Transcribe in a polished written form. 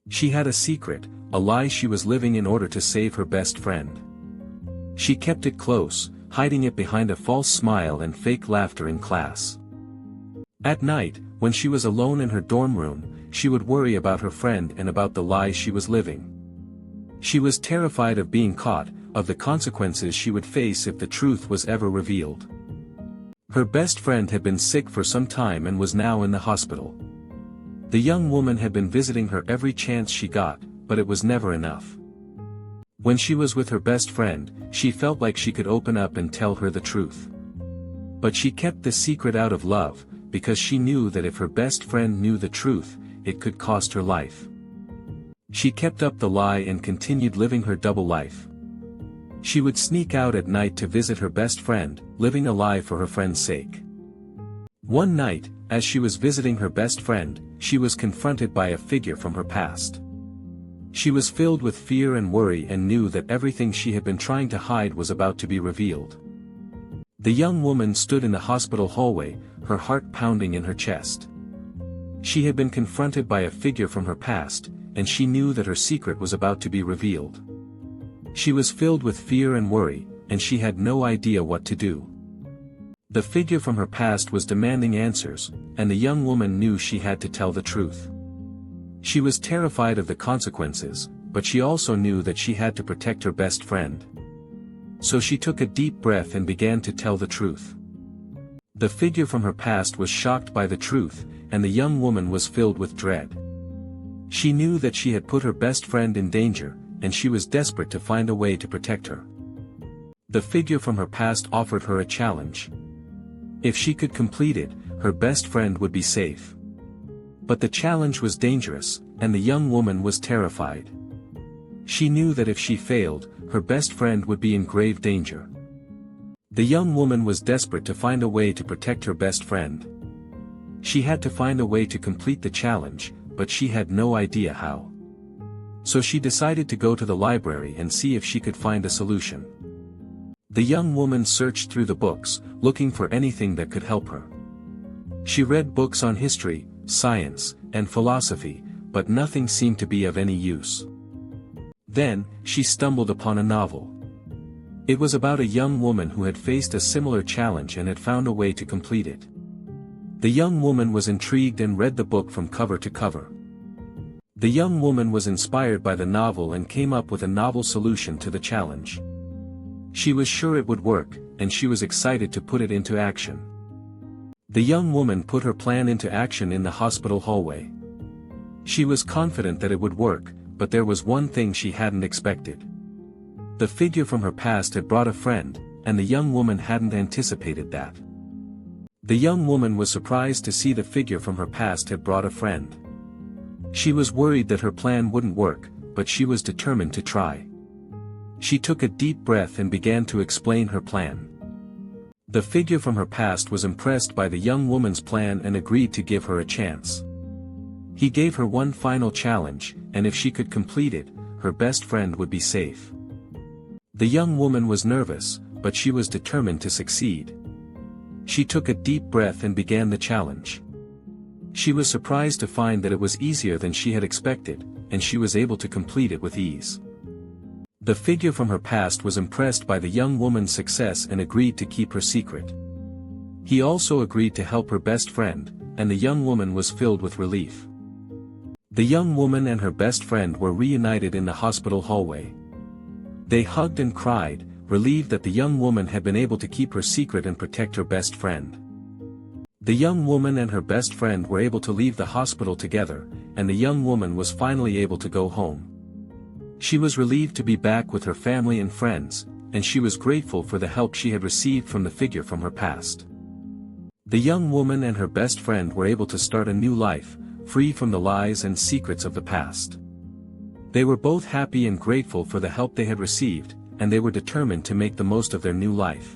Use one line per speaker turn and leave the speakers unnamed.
She had a secret, a lie she was living in order to save her best friend. She kept it close, hiding it behind a false smile and fake laughter in class. At night, when she was alone in her dorm room, she would worry about her friend and about the lie she was living. She was terrified of being caught, of the consequences she would face if the truth was ever revealed. Her best friend had been sick for some time and was now in the hospital. The young woman had been visiting her every chance she got, but it was never enough. When she was with her best friend, she felt like she could open up and tell her the truth. But she kept the secret out of love, because she knew that if her best friend knew the truth, it could cost her life. She kept up the lie and continued living her double life. She would sneak out at night to visit her best friend, living a lie for her friend's sake. One night, as she was visiting her best friend, she was confronted by a figure from her past. She was filled with fear and worry and knew that everything she had been trying to hide was about to be revealed. The young woman stood in the hospital hallway, her heart pounding in her chest. She had been confronted by a figure from her past, and she knew that her secret was about to be revealed. She was filled with fear and worry, and she had no idea what to do. The figure from her past was demanding answers, and the young woman knew she had to tell the truth. She was terrified of the consequences, but she also knew that she had to protect her best friend. So she took a deep breath and began to tell the truth. The figure from her past was shocked by the truth, and the young woman was filled with dread. She knew that she had put her best friend in danger, and she was desperate to find a way to protect her. The figure from her past offered her a challenge. If she could complete it, her best friend would be safe. But the challenge was dangerous, and the young woman was terrified. She knew that if she failed, her best friend would be in grave danger. The young woman was desperate to find a way to protect her best friend. She had to find a way to complete the challenge, but she had no idea how. So she decided to go to the library and see if she could find a solution. The young woman searched through the books, looking for anything that could help her. She read books on history, science, and philosophy, but nothing seemed to be of any use. Then, she stumbled upon a novel. It was about a young woman who had faced a similar challenge and had found a way to complete it. The young woman was intrigued and read the book from cover to cover. The young woman was inspired by the novel and came up with a novel solution to the challenge. She was sure it would work, and she was excited to put it into action. The young woman put her plan into action in the hospital hallway. She was confident that it would work, but there was one thing she hadn't expected. The figure from her past had brought a friend, and the young woman hadn't anticipated that. The young woman was surprised to see the figure from her past had brought a friend. She was worried that her plan wouldn't work, but she was determined to try. She took a deep breath and began to explain her plan. The figure from her past was impressed by the young woman's plan and agreed to give her a chance. He gave her one final challenge, and if she could complete it, her best friend would be safe. The young woman was nervous, but she was determined to succeed. She took a deep breath and began the challenge. She was surprised to find that it was easier than she had expected, and she was able to complete it with ease. The figure from her past was impressed by the young woman's success and agreed to keep her secret. He also agreed to help her best friend, and the young woman was filled with relief. The young woman and her best friend were reunited in the hospital hallway. They hugged and cried, relieved that the young woman had been able to keep her secret and protect her best friend. The young woman and her best friend were able to leave the hospital together, and the young woman was finally able to go home. She was relieved to be back with her family and friends, and she was grateful for the help she had received from the figure from her past. The young woman and her best friend were able to start a new life, free from the lies and secrets of the past. They were both happy and grateful for the help they had received, and they were determined to make the most of their new life.